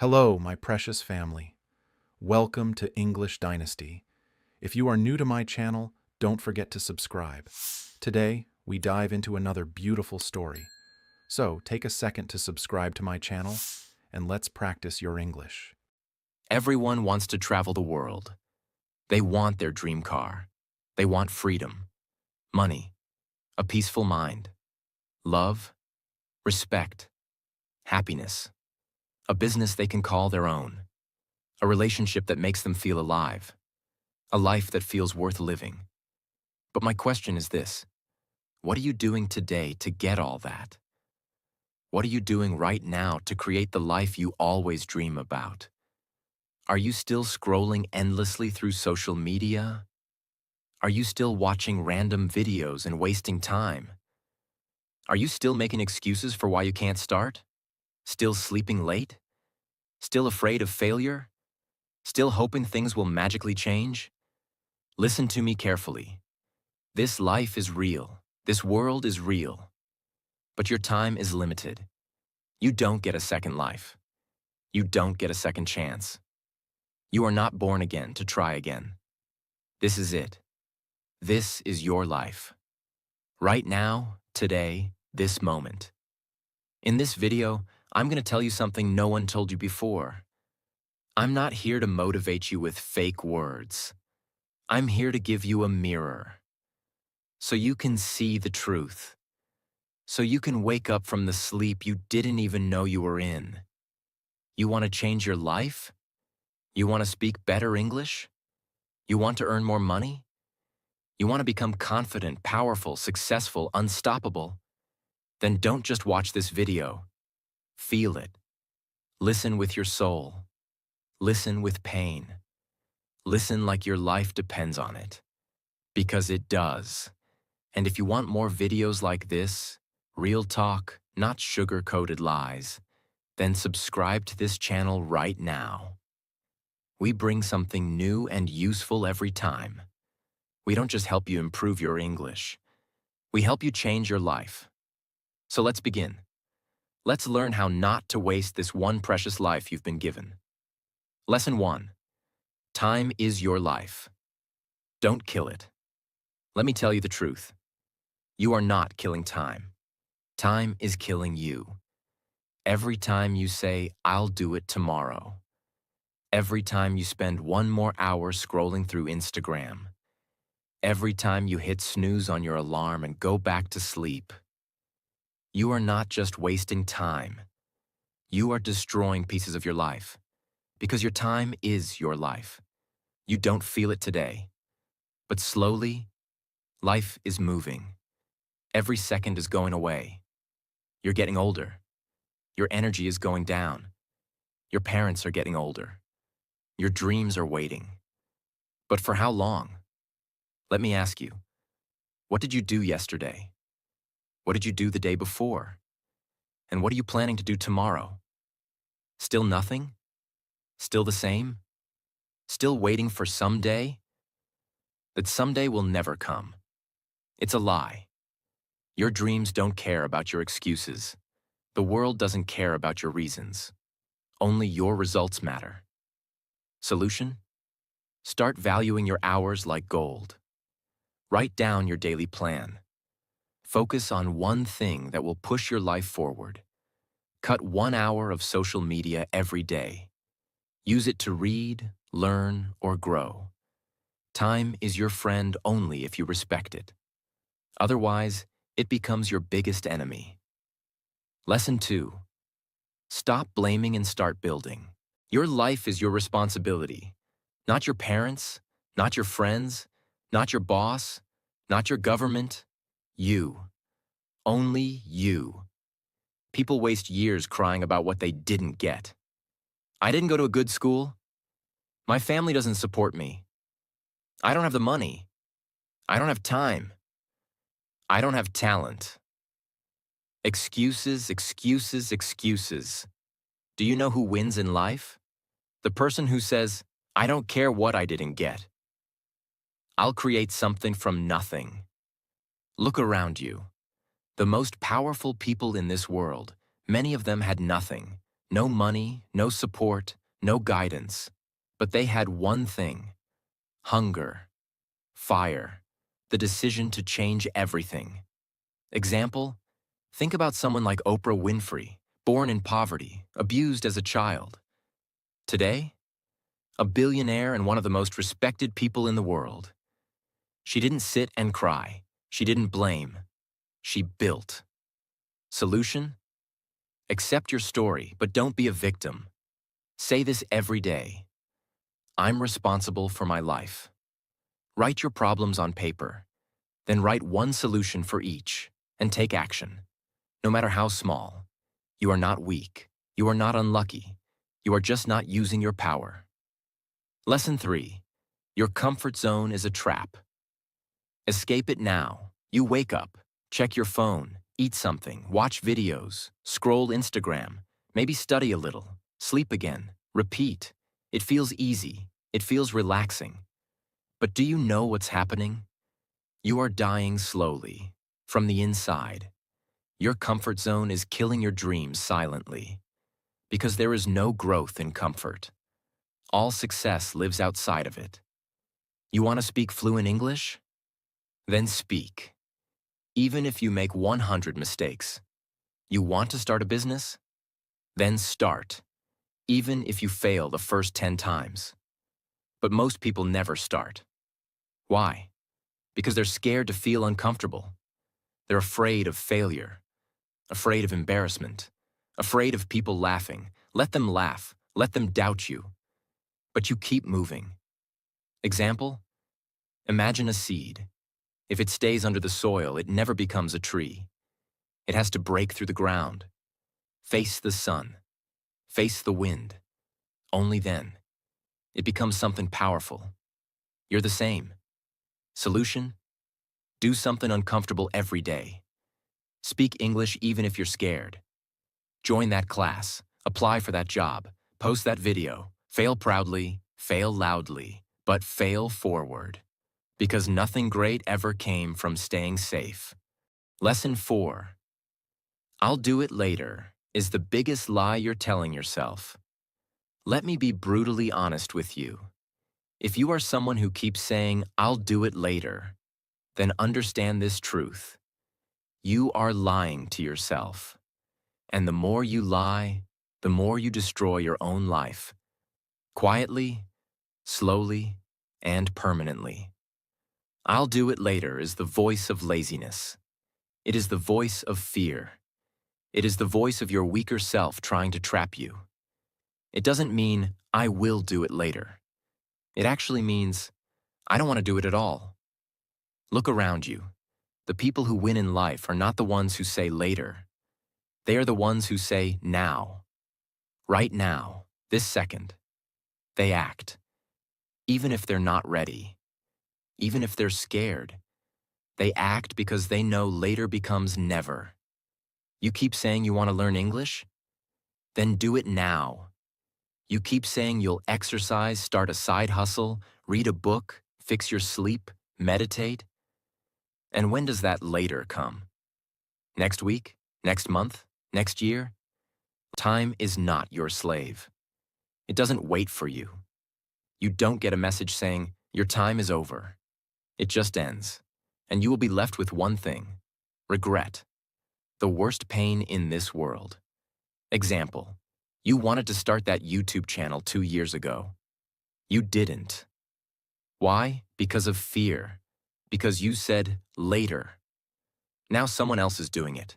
Hello, my precious family. Welcome to English Dynasty. If you are new to my channel, don't forget to subscribe. Today, we dive into another beautiful story. So, take a second to subscribe to my channel, and let's practice your English. Everyone wants to travel the world. They want their dream car. They want freedom, money, a peaceful mind, love, respect, happiness, a business they can call their own, a relationship that makes them feel alive, a life that feels worth living. But my question is this: what are you doing today to get all that? What are you doing right now to create the life you always dream about? Are you still scrolling endlessly through social media? Are you still watching random videos and wasting time? Are you still making excuses for why you can't start? Still sleeping late? Still afraid of failure? Still hoping things will magically change? Listen to me carefully. This life is real. This world is real. But your time is limited. You don't get a second life. You don't get a second chance. You are not born again to try again. This is it. This is your life. Right now, today, this moment. In this video, I'm going to tell you something no one told you before. I'm not here to motivate you with fake words. I'm here to give you a mirror, so you can see the truth, so you can wake up from the sleep you didn't even know you were in. You want to change your life? You want to speak better English? You want to earn more money? You want to become confident, powerful, successful, unstoppable? Then don't just watch this video. Feel it. Listen with your soul. Listen with pain. Listen like your life depends on it. Because it does. And if you want more videos like this, real talk, not sugar-coated lies, then subscribe to this channel right now. We bring something new and useful every time. We don't just help you improve your English. We help you change your life. So let's begin. Let's learn how not to waste this one precious life you've been given. Lesson 1. Time is your life. Don't kill it. Let me tell you the truth. You are not killing time. Time is killing you. Every time you say, "I'll do it tomorrow." Every time you spend one more hour scrolling through Instagram. Every time you hit snooze on your alarm and go back to sleep. You are not just wasting time. You are destroying pieces of your life. Because your time is your life. You don't feel it today. But slowly, life is moving. Every second is going away. You're getting older. Your energy is going down. Your parents are getting older. Your dreams are waiting. But for how long? Let me ask you, what did you do yesterday? What did you do the day before? And what are you planning to do tomorrow? Still nothing? Still the same? Still waiting for someday? That someday will never come. It's a lie. Your dreams don't care about your excuses. The world doesn't care about your reasons. Only your results matter. Solution? Start valuing your hours like gold. Write down your daily plan. Focus on one thing that will push your life forward. Cut 1 hour of social media every day. Use it to read, learn, or grow. Time is your friend only if you respect it. Otherwise, it becomes your biggest enemy. Lesson 2. Stop blaming and start building. Your life is your responsibility. Not your parents, not your friends, not your boss, not your government. You. Only you. People waste years crying about what they didn't get. I didn't go to a good school. My family doesn't support me. I don't have the money. I don't have time. I don't have talent. Excuses, excuses, excuses. Do you know who wins in life? The person who says, "I don't care what I didn't get. I'll create something from nothing." Look around you. The most powerful people in this world, many of them had nothing. No money, no support, no guidance. But they had one thing: hunger, fire, the decision to change everything. Example: think about someone like Oprah Winfrey, born in poverty, abused as a child. Today, a billionaire and one of the most respected people in the world. She didn't sit and cry. She didn't blame. She built. Solution? Accept your story, but don't be a victim. Say this every day: I'm responsible for my life. Write your problems on paper. Then write one solution for each, and take action. No matter how small. You are not weak. You are not unlucky. You are just not using your power. Lesson 3. Your comfort zone is a trap. Escape it now. You wake up, check your phone, eat something, watch videos, scroll Instagram, maybe study a little, sleep again, repeat. It feels easy. It feels relaxing. But do you know what's happening? You are dying slowly, from the inside. Your comfort zone is killing your dreams silently, because there is no growth in comfort. All success lives outside of it. You want to speak fluent English? Then speak. Even if you make 100 mistakes. You want to start a business? Then start. Even if you fail the first 10 times. But most people never start. Why? Because they're scared to feel uncomfortable. They're afraid of failure, afraid of embarrassment, afraid of people laughing. Let them laugh. Let them doubt you. But you keep moving. Example? Imagine a seed. If it stays under the soil, it never becomes a tree. It has to break through the ground, face the sun, face the wind. Only then, it becomes something powerful. You're the same. Solution? Do something uncomfortable every day. Speak English even if you're scared. Join that class, apply for that job, post that video, fail proudly, fail loudly, but fail forward. Because nothing great ever came from staying safe. Lesson 4. I'll do it later is the biggest lie you're telling yourself. Let me be brutally honest with you. If you are someone who keeps saying, I'll do it later, then understand this truth. You are lying to yourself. And the more you lie, the more you destroy your own life. Quietly, slowly, and permanently. I'll do it later is the voice of laziness. It is the voice of fear. It is the voice of your weaker self trying to trap you. It doesn't mean, I will do it later. It actually means, I don't want to do it at all. Look around you. The people who win in life are not the ones who say later. They are the ones who say now. Right now, this second. They act. Even if they're not ready. Even if they're scared. They act because they know later becomes never. You keep saying you want to learn English? Then do it now. You keep saying you'll exercise, start a side hustle, read a book, fix your sleep, meditate. And when does that later come? Next week? Next month? Next year? Time is not your slave. It doesn't wait for you. You don't get a message saying, your time is over. It just ends. And you will be left with one thing: regret. The worst pain in this world. Example: you wanted to start that YouTube channel 2 years ago. You didn't. Why? Because of fear. Because you said later. Now someone else is doing it.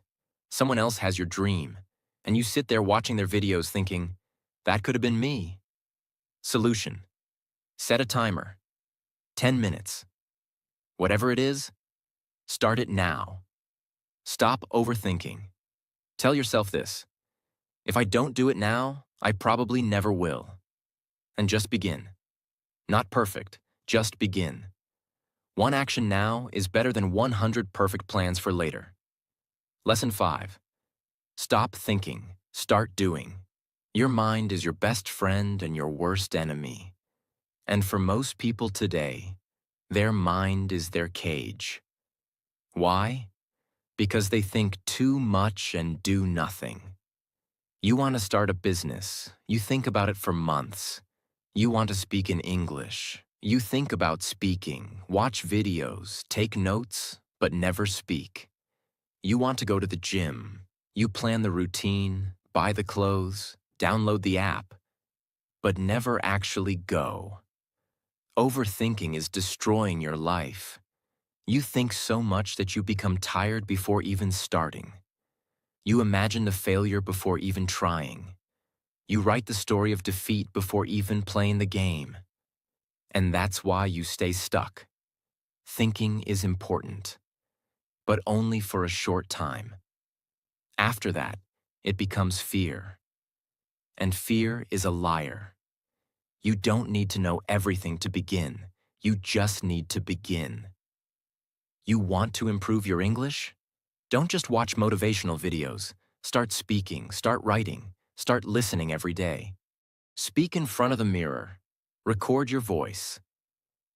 Someone else has your dream. And you sit there watching their videos thinking, that could have been me. Solution: set a timer. 10 minutes. Whatever it is, start it now. Stop overthinking. Tell yourself this: if I don't do it now, I probably never will. And just begin. Not perfect, just begin. One action now is better than 100 perfect plans for later. Lesson 5. Stop thinking, start doing. Your mind is your best friend and your worst enemy. And for most people today, their mind is their cage. Why? Because they think too much and do nothing. You want to start a business. You think about it for months. You want to speak in English. You think about speaking, watch videos, take notes, but never speak. You want to go to the gym. You plan the routine, buy the clothes, download the app, but never actually go. Overthinking is destroying your life. You think so much that you become tired before even starting. You imagine the failure before even trying. You write the story of defeat before even playing the game. And that's why you stay stuck. Thinking is important, but only for a short time. After that, it becomes fear. And fear is a liar. You don't need to know everything to begin. You just need to begin. You want to improve your English? Don't just watch motivational videos. Start speaking, start writing, start listening every day. Speak in front of the mirror. Record your voice.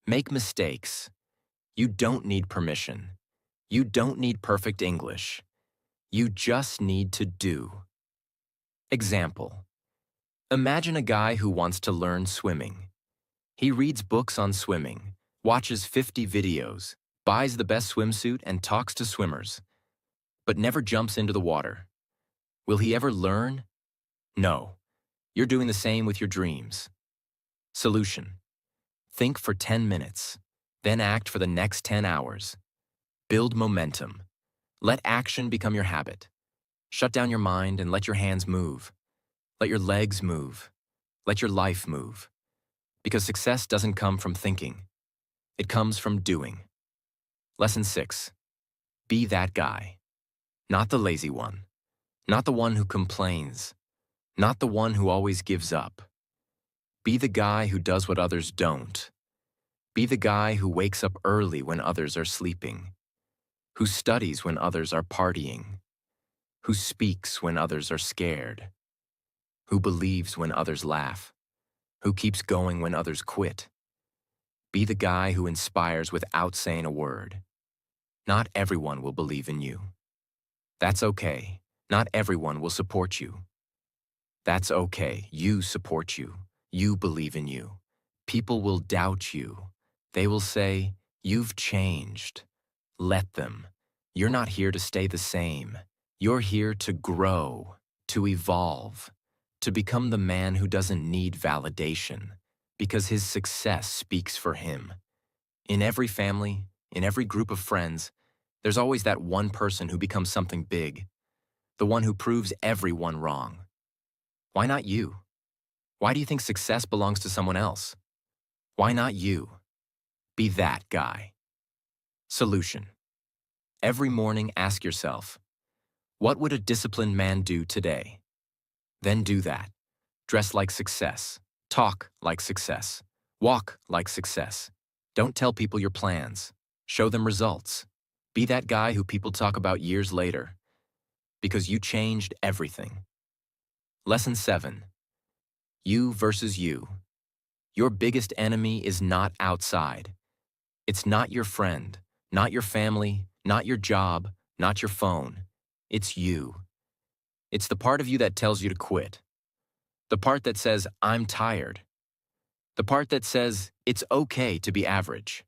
Make mistakes. You don't need permission. You don't need perfect English. You just need to do. Example. Imagine a guy who wants to learn swimming. He reads books on swimming, watches 50 videos, buys the best swimsuit and talks to swimmers, but never jumps into the water. Will he ever learn? No. You're doing the same with your dreams. Solution. Think for 10 minutes, then act for the next 10 hours. Build momentum. Let action become your habit. Shut down your mind and let your hands move. Let your legs move. Let your life move. Because success doesn't come from thinking. It comes from doing. Lesson 6. Be that guy. Not the lazy one. Not the one who complains. Not the one who always gives up. Be the guy who does what others don't. Be the guy who wakes up early when others are sleeping. Who studies when others are partying. Who speaks when others are scared. Who believes when others laugh. Who keeps going when others quit. Be the guy who inspires without saying a word. Not everyone will believe in you. That's okay. Not everyone will support you. That's okay. You support you. You believe in you. People will doubt you. They will say, "You've changed." Let them. You're not here to stay the same. You're here to grow, to evolve, to become the man who doesn't need validation, because his success speaks for him. In every family, in every group of friends, there's always that one person who becomes something big, the one who proves everyone wrong. Why not you? Why do you think success belongs to someone else? Why not you? Be that guy. Solution. Every morning ask yourself, what would a disciplined man do today? Then do that. Dress like success. Talk like success. Walk like success. Don't tell people your plans. Show them results. Be that guy who people talk about years later, because you changed everything. Lesson 7. You versus you. Your biggest enemy is not outside. It's not your friend, not your family, not your job, not your phone. It's you. It's the part of you that tells you to quit. The part that says, "I'm tired." The part that says, "It's okay to be average."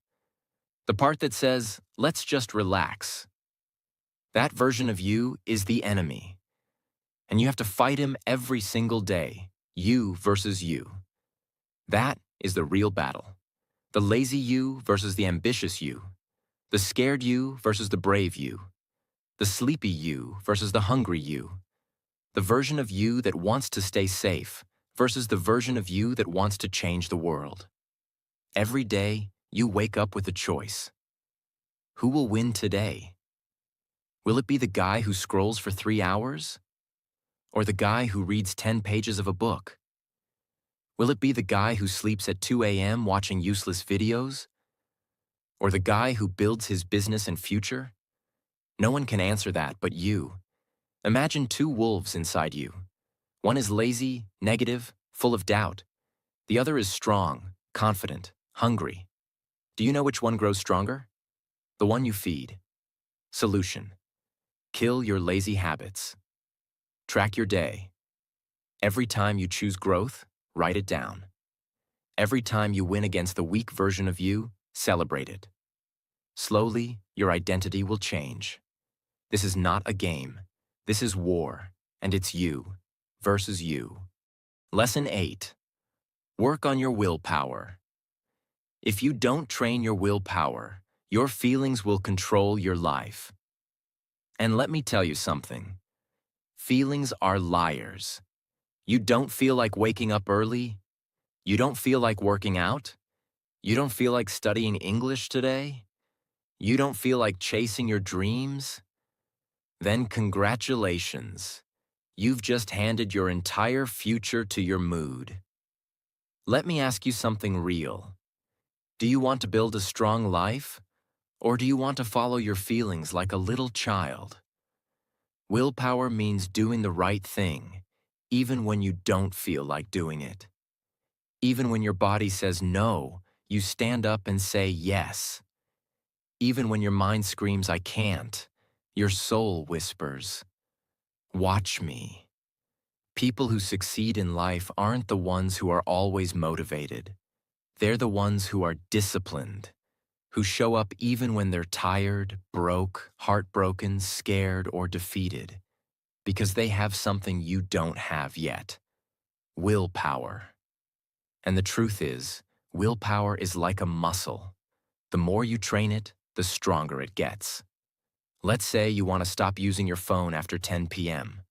The part that says, "Let's just relax." That version of you is the enemy. And you have to fight him every single day. You versus you. That is the real battle. The lazy you versus the ambitious you. The scared you versus the brave you. The sleepy you versus the hungry you. The version of you that wants to stay safe versus the version of you that wants to change the world. Every day, you wake up with a choice. Who will win today? Will it be the guy who scrolls for 3 hours? Or the guy who reads 10 pages of a book? Will it be the guy who sleeps at 2 a.m. watching useless videos? Or the guy who builds his business and future? No one can answer that but you. Imagine 2 wolves inside you. One is lazy, negative, full of doubt. The other is strong, confident, hungry. Do you know which one grows stronger? The one you feed. Solution. Kill your lazy habits. Track your day. Every time you choose growth, write it down. Every time you win against the weak version of you, celebrate it. Slowly, your identity will change. This is not a game. This is war, and it's you versus you. Lesson 8. Work on your willpower. If you don't train your willpower, your feelings will control your life. And let me tell you something. Feelings are liars. You don't feel like waking up early? You don't feel like working out? You don't feel like studying English today? You don't feel like chasing your dreams? Then congratulations. You've just handed your entire future to your mood. Let me ask you something real. Do you want to build a strong life? Or do you want to follow your feelings like a little child? Willpower means doing the right thing, even when you don't feel like doing it. Even when your body says no, you stand up and say yes. Even when your mind screams, I can't, your soul whispers, watch me. People who succeed in life aren't the ones who are always motivated. They're the ones who are disciplined, who show up even when they're tired, broke, heartbroken, scared, or defeated, because they have something you don't have yet: willpower. And the truth is, willpower is like a muscle. The more you train it, the stronger it gets. Let's say you want to stop using your phone after 10 p.m.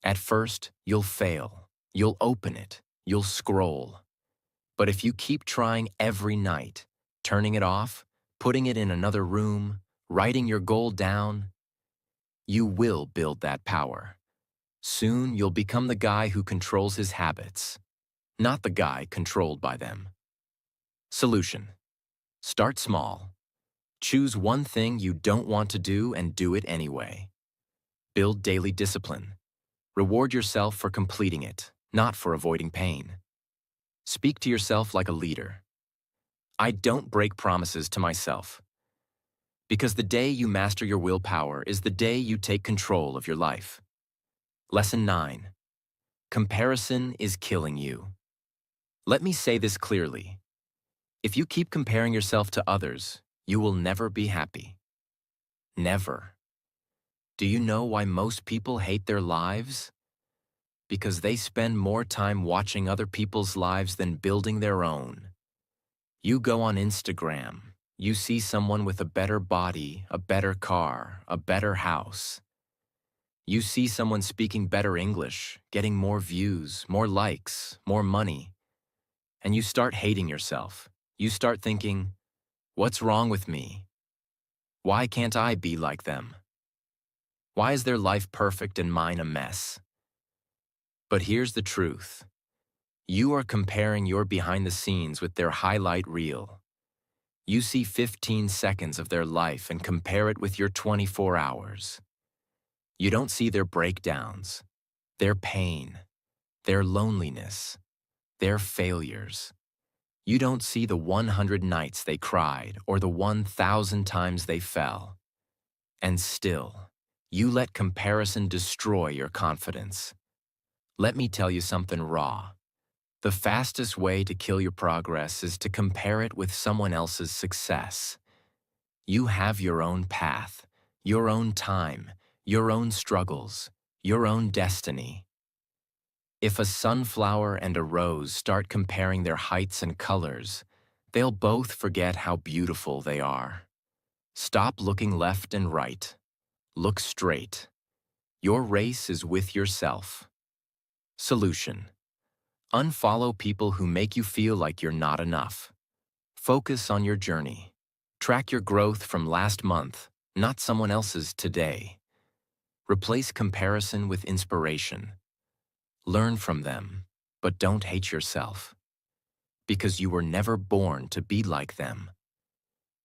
At first, you'll fail. You'll open it. You'll scroll. But if you keep trying every night, turning it off, putting it in another room, writing your goal down, you will build that power. Soon, you'll become the guy who controls his habits, not the guy controlled by them. Solution: start small. Choose one thing you don't want to do and do it anyway. Build daily discipline. Reward yourself for completing it, not for avoiding pain. Speak to yourself like a leader. I don't break promises to myself. Because the day you master your willpower is the day you take control of your life. Lesson 9. Comparison is killing you. Let me say this clearly. If you keep comparing yourself to others, you will never be happy. Never. Do you know why most people hate their lives? Because they spend more time watching other people's lives than building their own. You go on Instagram, you see someone with a better body, a better car, a better house. You see someone speaking better English, getting more views, more likes, more money. And you start hating yourself. You start thinking, what's wrong with me? Why can't I be like them? Why is their life perfect and mine a mess? But here's the truth. You are comparing your behind the scenes with their highlight reel. You see 15 seconds of their life and compare it with your 24 hours. You don't see their breakdowns, their pain, their loneliness, their failures. You don't see the 100 nights they cried or the 1,000 times they fell. And still, you let comparison destroy your confidence. Let me tell you something raw. The fastest way to kill your progress is to compare it with someone else's success. You have your own path, your own time, your own struggles, your own destiny. If a sunflower and a rose start comparing their heights and colors, they'll both forget how beautiful they are. Stop looking left and right. Look straight. Your race is with yourself. Solution: unfollow people who make you feel like you're not enough. Focus on your journey. Track your growth from last month, not someone else's today. Replace comparison with inspiration. Learn from them, but don't hate yourself. Because you were never born to be like them.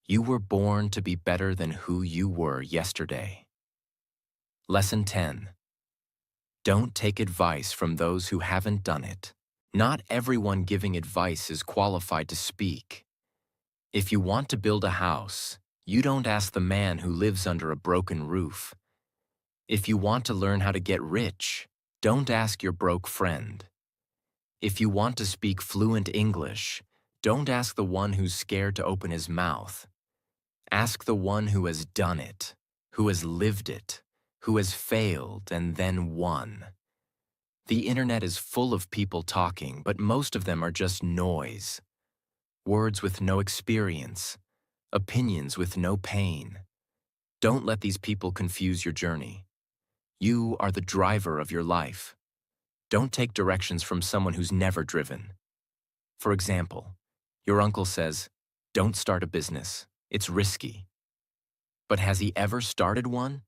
You were born to be better than who you were yesterday. Lesson 10. Don't take advice from those who haven't done it. Not everyone giving advice is qualified to speak. If you want to build a house, you don't ask the man who lives under a broken roof. If you want to learn how to get rich, Don't ask your broke friend. If you want to speak fluent English, don't ask the one who's scared to open his mouth. Ask the one who has done it, who has lived it, who has failed and then won. The internet is full of people talking, but most of them are just noise. Words with no experience, opinions with no pain. Don't let these people confuse your journey. You are the driver of your life. Don't take directions from someone who's never driven. For example, your uncle says, "Don't start a business. It's risky." But has he ever started one?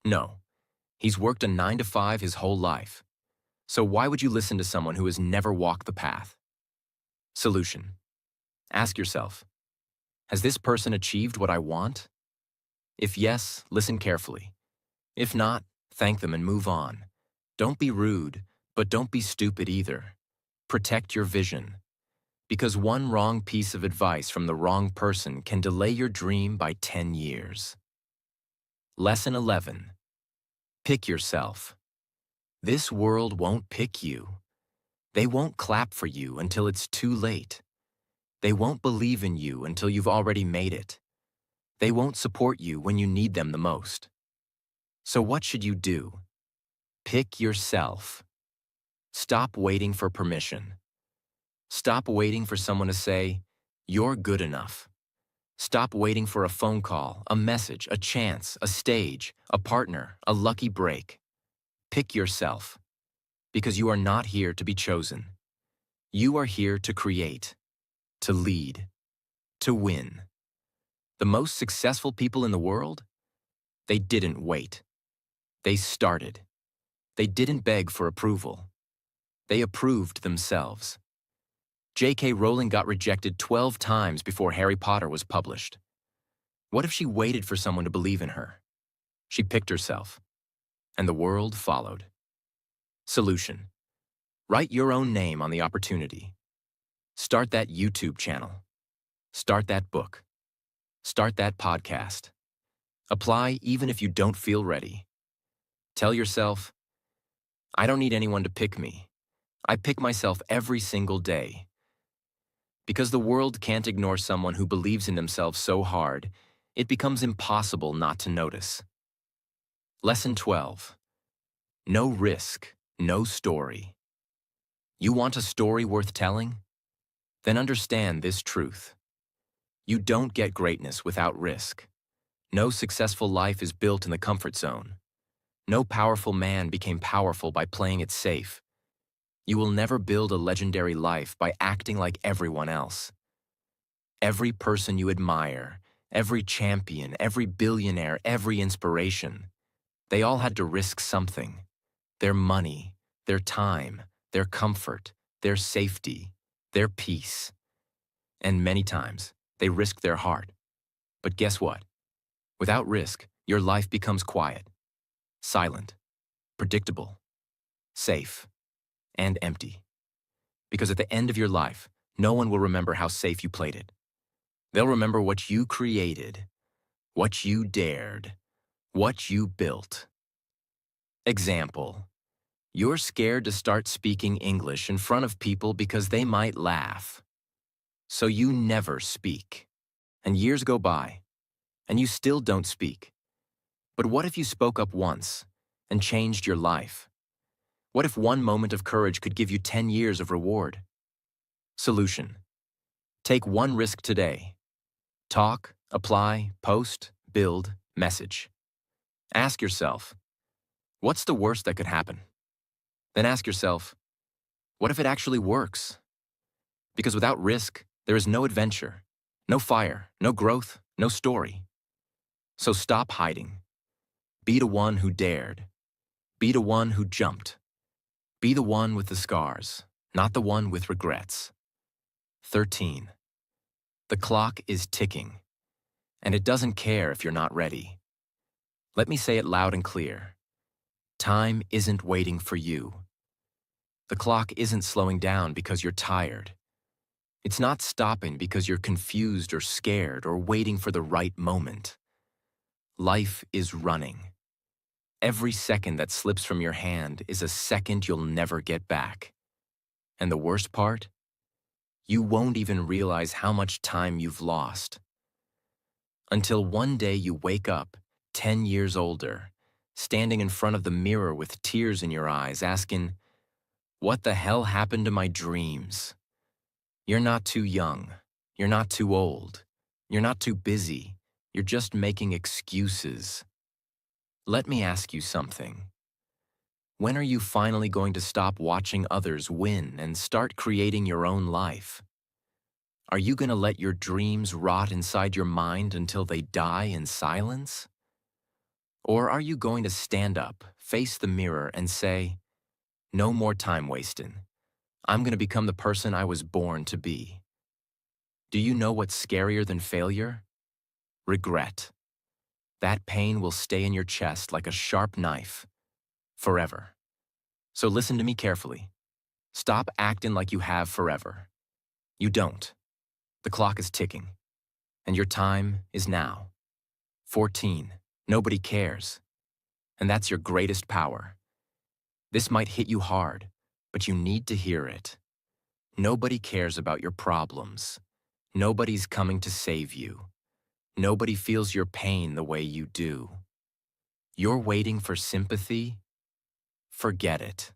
No. He's worked a 9 to 5 his whole life. So why would you listen to someone who has never walked the path? Solution. Ask yourself, has this person achieved what I want? If yes, listen carefully. If not, thank them and move on. Don't be rude, but don't be stupid either. Protect your vision. Because one wrong piece of advice from the wrong person can delay your dream by 10 years. Lesson 11. Pick yourself. This world won't pick you. They won't clap for you until it's too late. They won't believe in you until you've already made it. They won't support you when you need them the most. So what should you do? Pick yourself. Stop waiting for permission. Stop waiting for someone to say, "You're good enough." Stop waiting for a phone call, a message, a chance, a stage, a partner, a lucky break. Pick yourself. Because you are not here to be chosen. You are here to create, to lead, to win. The most successful people in the world? They didn't wait. They started. They didn't beg for approval. They approved themselves. J.K. Rowling got rejected 12 times before Harry Potter was published. What if she waited for someone to believe in her? She picked herself, and the world followed. Solution. Write your own name on the opportunity. Start that YouTube channel. Start that book. Start that podcast. Apply even if you don't feel ready. Tell yourself, I don't need anyone to pick me. I pick myself every single day. Because the world can't ignore someone who believes in themselves so hard, it becomes impossible not to notice. Lesson 12. No risk, no story. You want a story worth telling? Then understand this truth. You don't get greatness without risk. No successful life is built in the comfort zone. No powerful man became powerful by playing it safe. You will never build a legendary life by acting like everyone else. Every person you admire, every champion, every billionaire, every inspiration, they all had to risk something. Their money, their time, their comfort, their safety, their peace. And many times, they risked their heart. But guess what? Without risk, your life becomes quiet, silent, predictable, safe, and empty. Because at the end of your life, no one will remember how safe you played it. They'll remember what you created, what you dared, what you built. Example. You're scared to start speaking English in front of people because they might laugh. So you never speak. And years go by, and you still don't speak. But what if you spoke up once and changed your life? What if one moment of courage could give you 10 years of reward? Solution. Take one risk today. Talk, apply, post, build, message. Ask yourself, what's the worst that could happen? Then ask yourself, what if it actually works? Because without risk, there is no adventure, no fire, no growth, no story. So stop hiding. Be the one who dared. Be the one who jumped. Be the one with the scars, not the one with regrets. 13. The clock is ticking, and it doesn't care if you're not ready. Let me say it loud and clear. Time isn't waiting for you. The clock isn't slowing down because you're tired. It's not stopping because you're confused or scared or waiting for the right moment. Life is running. Every second that slips from your hand is a second you'll never get back. And the worst part? You won't even realize how much time you've lost. Until one day you wake up, 10 years older, standing in front of the mirror with tears in your eyes, asking, "What the hell happened to my dreams?" You're not too young. You're not too old. You're not too busy. You're just making excuses. Let me ask you something. When are you finally going to stop watching others win and start creating your own life? Are you going to let your dreams rot inside your mind until they die in silence? Or are you going to stand up, face the mirror, and say, "No more time wasting. I'm going to become the person I was born to be"? Do you know what's scarier than failure? Regret. That pain will stay in your chest like a sharp knife, forever. So listen to me carefully. Stop acting like you have forever. You don't. The clock is ticking, and your time is now. 14. Nobody cares. And that's your greatest power. This might hit you hard, but you need to hear it. Nobody cares about your problems. Nobody's coming to save you. Nobody feels your pain the way you do. You're waiting for sympathy? Forget it.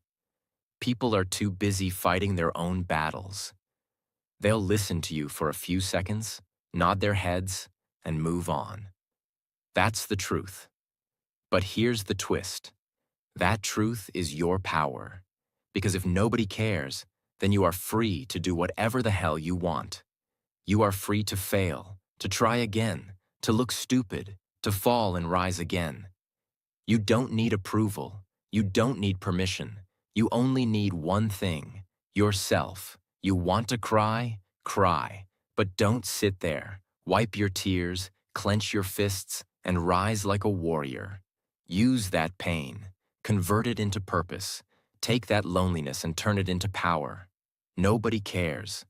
People are too busy fighting their own battles. They'll listen to you for a few seconds, nod their heads, and move on. That's the truth. But here's the twist. That truth is your power. Because if nobody cares, then you are free to do whatever the hell you want. You are free to fail, to try again, to look stupid, to fall and rise again. You don't need approval. You don't need permission. You only need one thing, yourself. You want to cry? Cry. But don't sit there. Wipe your tears, clench your fists, and rise like a warrior. Use that pain. Convert it into purpose. Take that loneliness and turn it into power. Nobody cares.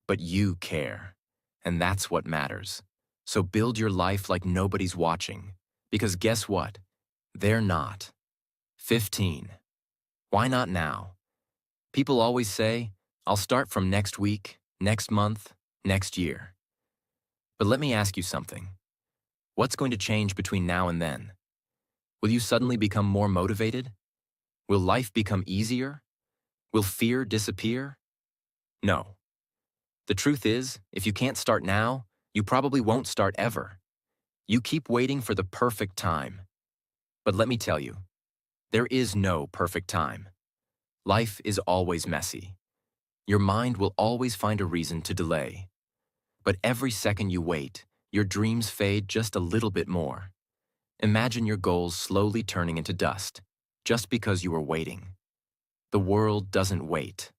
But you care. And that's what matters. So build your life like nobody's watching. Because guess what? They're not. 15. Why not now? People always say, "I'll start from next week, next month, next year." But let me ask you something. What's going to change between now and then? Will you suddenly become more motivated? Will life become easier? Will fear disappear? No. The truth is, if you can't start now, you probably won't start ever. You keep waiting for the perfect time. But let me tell you, there is no perfect time. Life is always messy. Your mind will always find a reason to delay. But every second you wait, your dreams fade just a little bit more. Imagine your goals slowly turning into dust, just because you were waiting. The world doesn't wait.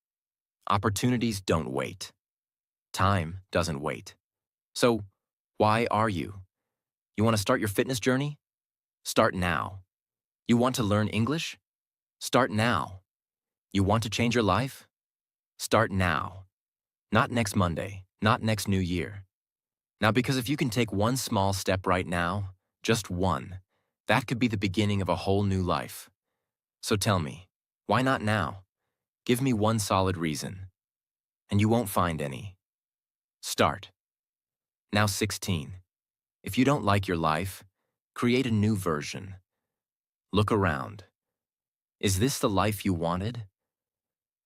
Opportunities don't wait. Time doesn't wait. So, why are you? You want to start your fitness journey? Start now. You want to learn English? Start now. You want to change your life? Start now. Not next Monday, not next New Year. Now, because if you can take one small step right now, just one, that could be the beginning of a whole new life. So tell me, why not now? Give me one solid reason. And you won't find any. Start. Now 16. If you don't like your life, create a new version. Look around. Is this the life you wanted?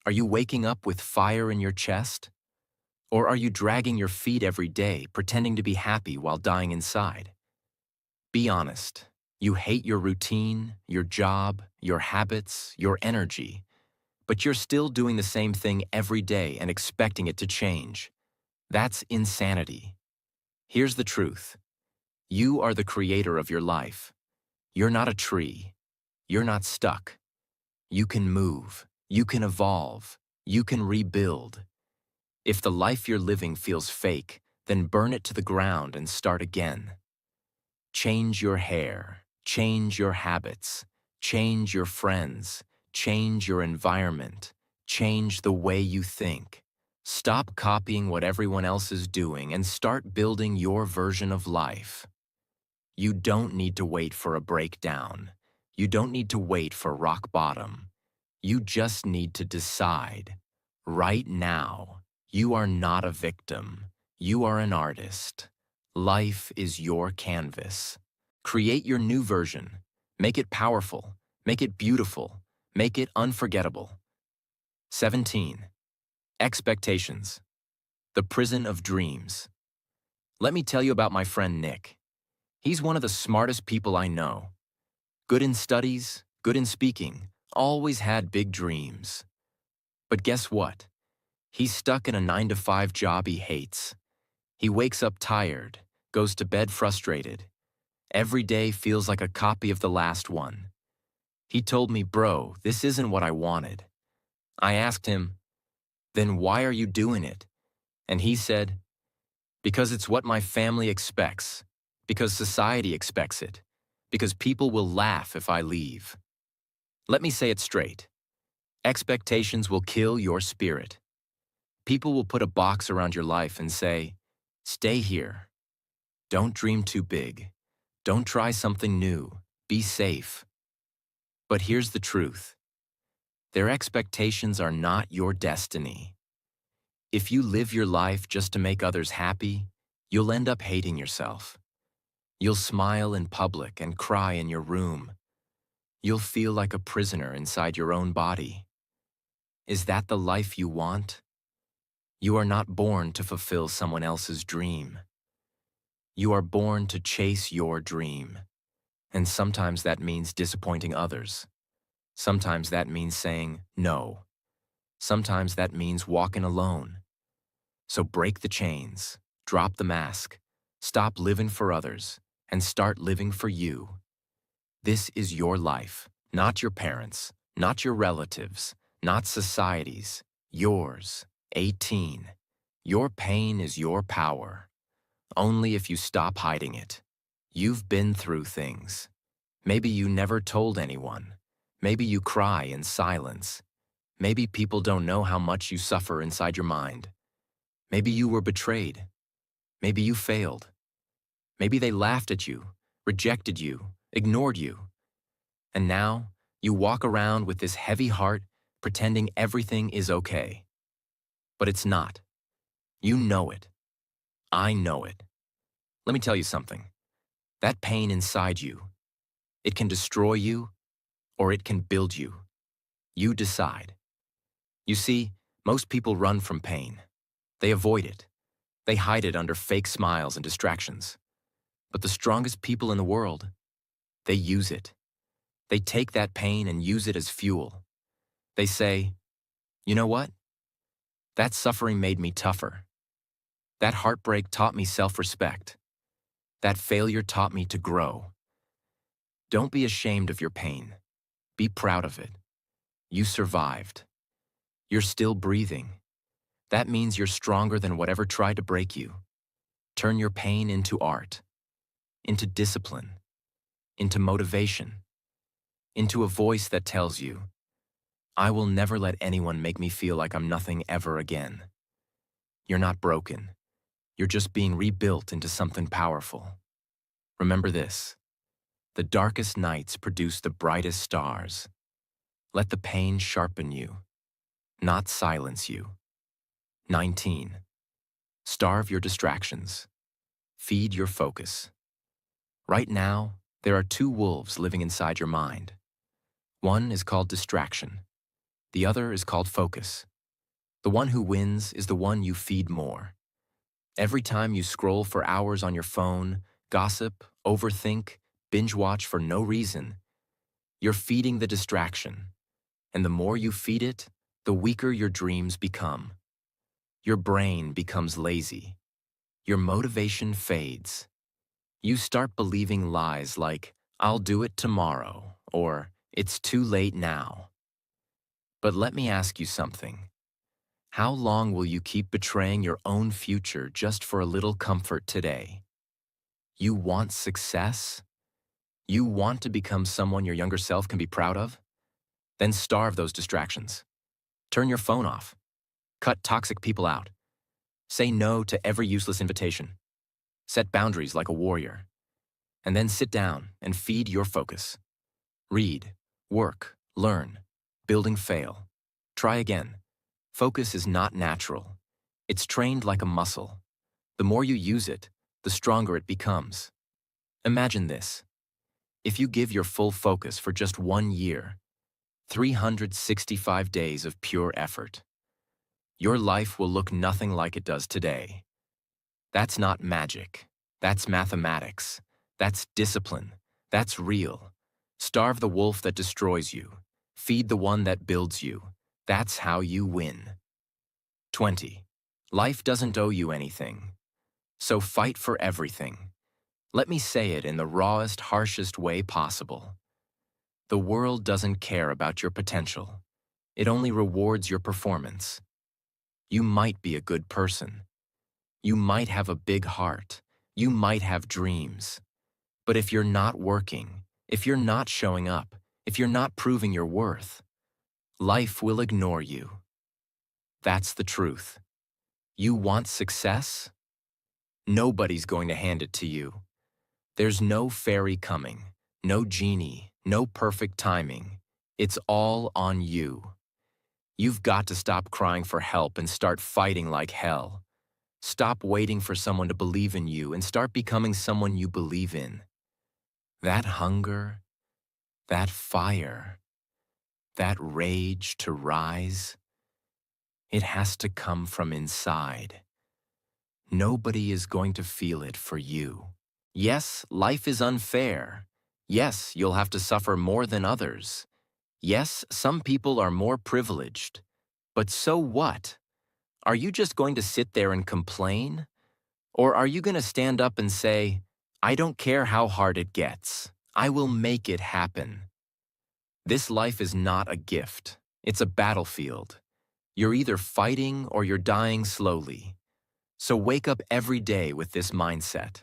Are you waking up with fire in your chest? Or are you dragging your feet every day, pretending to be happy while dying inside? Be honest. You hate your routine, your job, your habits, your energy, but you're still doing the same thing every day and expecting it to change. That's insanity. Here's the truth. You are the creator of your life. You're not a tree. You're not stuck. You can move. You can evolve. You can rebuild. If the life you're living feels fake, then burn it to the ground and start again. Change your hair. Change your habits. Change your friends. Change your environment. Change the way you think. Stop copying what everyone else is doing and start building your version of life. You don't need to wait for a breakdown. You don't need to wait for rock bottom. You just need to decide. Right now, you are not a victim. You are an artist. Life is your canvas. Create your new version. Make it powerful. Make it beautiful. Make it unforgettable. 17. Expectations. The prison of dreams. Let me tell you about my friend Nick. He's one of the smartest people I know. Good in studies, good in speaking, always had big dreams. But guess what? He's stuck in a 9-to-5 job he hates. He wakes up tired, goes to bed frustrated. Every day feels like a copy of the last one. He told me, "Bro, this isn't what I wanted." I asked him, "Then why are you doing it?" And he said, "Because it's what my family expects, because society expects it, because people will laugh if I leave." Let me say it straight. Expectations will kill your spirit. People will put a box around your life and say, "Stay here. Don't dream too big. Don't try something new. Be safe." But here's the truth. Their expectations are not your destiny. If you live your life just to make others happy, you'll end up hating yourself. You'll smile in public and cry in your room. You'll feel like a prisoner inside your own body. Is that the life you want? You are not born to fulfill someone else's dream. You are born to chase your dream. And sometimes that means disappointing others. Sometimes that means saying no. Sometimes that means walking alone. So break the chains, drop the mask, stop living for others, and start living for you. This is your life, not your parents', not your relatives', not society's, yours. 18. Your pain is your power. Only if you stop hiding it. You've been through things. Maybe you never told anyone. Maybe you cry in silence. Maybe people don't know how much you suffer inside your mind. Maybe you were betrayed. Maybe you failed. Maybe they laughed at you, rejected you, ignored you. And now, you walk around with this heavy heart, pretending everything is okay. But it's not. You know it. I know it. Let me tell you something. That pain inside you, it can destroy you, or it can build you. You decide. You see, most people run from pain. They avoid it. They hide it under fake smiles and distractions. But the strongest people in the world, they use it. They take that pain and use it as fuel. They say, "You know what? That suffering made me tougher. That heartbreak taught me self-respect. That failure taught me to grow." Don't be ashamed of your pain. Be proud of it. You survived. You're still breathing. That means you're stronger than whatever tried to break you. Turn your pain into art, into discipline, into motivation, into a voice that tells you, "I will never let anyone make me feel like I'm nothing ever again." You're not broken. You're just being rebuilt into something powerful. Remember this. The darkest nights produce the brightest stars. Let the pain sharpen you, not silence you. 19. Starve your distractions. Feed your focus. Right now, there are two wolves living inside your mind. One is called distraction. The other is called focus. The one who wins is the one you feed more. Every time you scroll for hours on your phone, gossip, overthink, binge watch for no reason, you're feeding the distraction. And the more you feed it, the weaker your dreams become. Your brain becomes lazy. Your motivation fades. You start believing lies like, "I'll do it tomorrow," or "It's too late now." But let me ask you something. How long will you keep betraying your own future just for a little comfort today? You want success? You want to become someone your younger self can be proud of? Then starve those distractions. Turn your phone off. Cut toxic people out. Say no to every useless invitation. Set boundaries like a warrior. And then sit down and feed your focus. Read, work, learn, building fail. Try again. Focus is not natural. It's trained like a muscle. The more you use it, the stronger it becomes. Imagine this. If you give your full focus for just 1 year, 365 days of pure effort, your life will look nothing like it does today. That's not magic. That's mathematics. That's discipline. That's real. Starve the wolf that destroys you. Feed the one that builds you. That's how you win. 20. Life doesn't owe you anything. So fight for everything. Let me say it in the rawest, harshest way possible. The world doesn't care about your potential. It only rewards your performance. You might be a good person. You might have a big heart. You might have dreams. But if you're not working, if you're not showing up, if you're not proving your worth, life will ignore you. That's the truth. You want success? Nobody's going to hand it to you. There's no fairy coming, no genie, no perfect timing. It's all on you. You've got to stop crying for help and start fighting like hell. Stop waiting for someone to believe in you and start becoming someone you believe in. That hunger, that fire, that rage to rise, it has to come from inside. Nobody is going to feel it for you. Yes, life is unfair. Yes, you'll have to suffer more than others. Yes, some people are more privileged. But so what? Are you just going to sit there and complain? Or are you going to stand up and say, I don't care how hard it gets. I will make it happen. This life is not a gift. It's a battlefield. You're either fighting or you're dying slowly. So wake up every day with this mindset.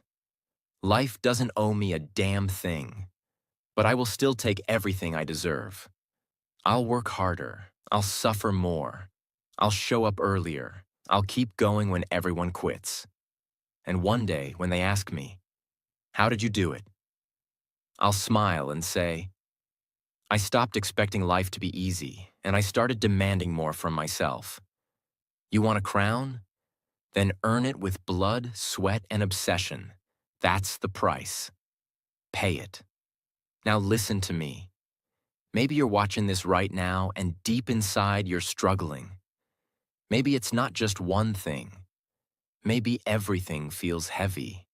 Life doesn't owe me a damn thing, but I will still take everything I deserve. I'll work harder. I'll suffer more. I'll show up earlier. I'll keep going when everyone quits. And one day, when they ask me, how did you do it? I'll smile and say, I stopped expecting life to be easy, and I started demanding more from myself. You want a crown? Then earn it with blood, sweat, and obsession. That's the price. Pay it. Now listen to me. Maybe you're watching this right now, and deep inside you're struggling. Maybe it's not just one thing. Maybe everything feels heavy.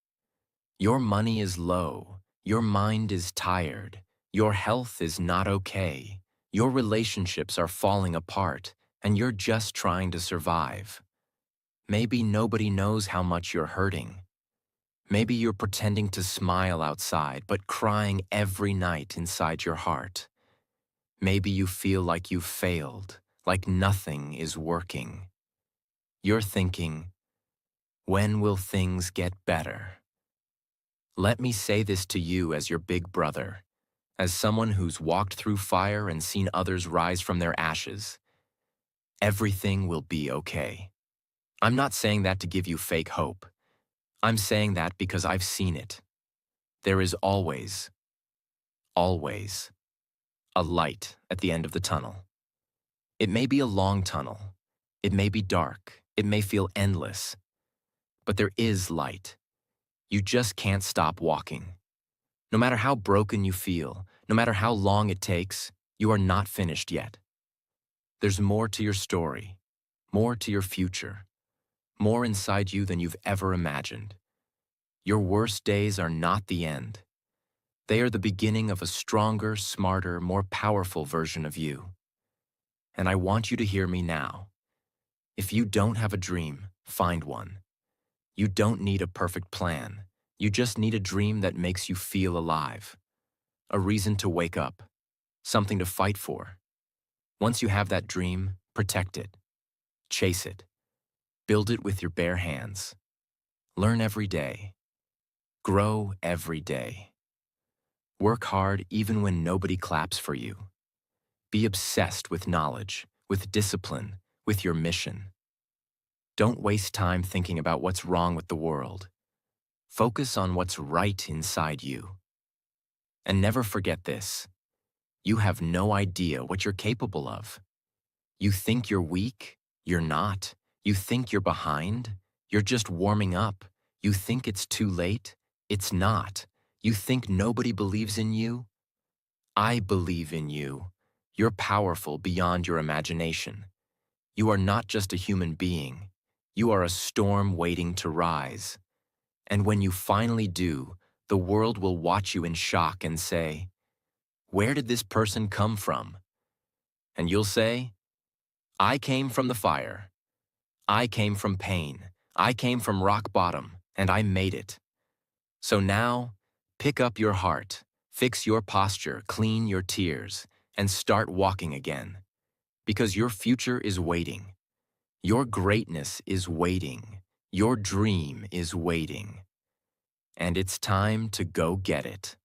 Your money is low. Your mind is tired. Your health is not okay. Your relationships are falling apart, and you're just trying to survive. Maybe nobody knows how much you're hurting. Maybe you're pretending to smile outside, but crying every night inside your heart. Maybe you feel like you've failed, like nothing is working. You're thinking, when will things get better? Let me say this to you as your big brother, as someone who's walked through fire and seen others rise from their ashes. Everything will be okay. I'm not saying that to give you fake hope. I'm saying that because I've seen it. There is always, always, a light at the end of the tunnel. It may be a long tunnel. It may be dark. It may feel endless. But there is light. You just can't stop walking. No matter how broken you feel, no matter how long it takes, you are not finished yet. There's more to your story, more to your future, more inside you than you've ever imagined. Your worst days are not the end. They are the beginning of a stronger, smarter, more powerful version of you. And I want you to hear me now. If you don't have a dream, find one. You don't need a perfect plan. You just need a dream that makes you feel alive. A reason to wake up. Something to fight for. Once you have that dream, protect it. Chase it. Build it with your bare hands. Learn every day. Grow every day. Work hard even when nobody claps for you. Be obsessed with knowledge, with discipline, with your mission. Don't waste time thinking about what's wrong with the world. Focus on what's right inside you. And never forget this. You have no idea what you're capable of. You think you're weak? You're not. You think you're behind? You're just warming up. You think it's too late? It's not. You think nobody believes in you? I believe in you. You're powerful beyond your imagination. You are not just a human being. You are a storm waiting to rise. And when you finally do, the world will watch you in shock and say, "Where did this person come from?" And you'll say, "I came from the fire. I came from pain. I came from rock bottom, and I made it." So now, pick up your heart, fix your posture, clean your tears, and start walking again. Because your future is waiting. Your greatness is waiting. Your dream is waiting. And it's time to go get it.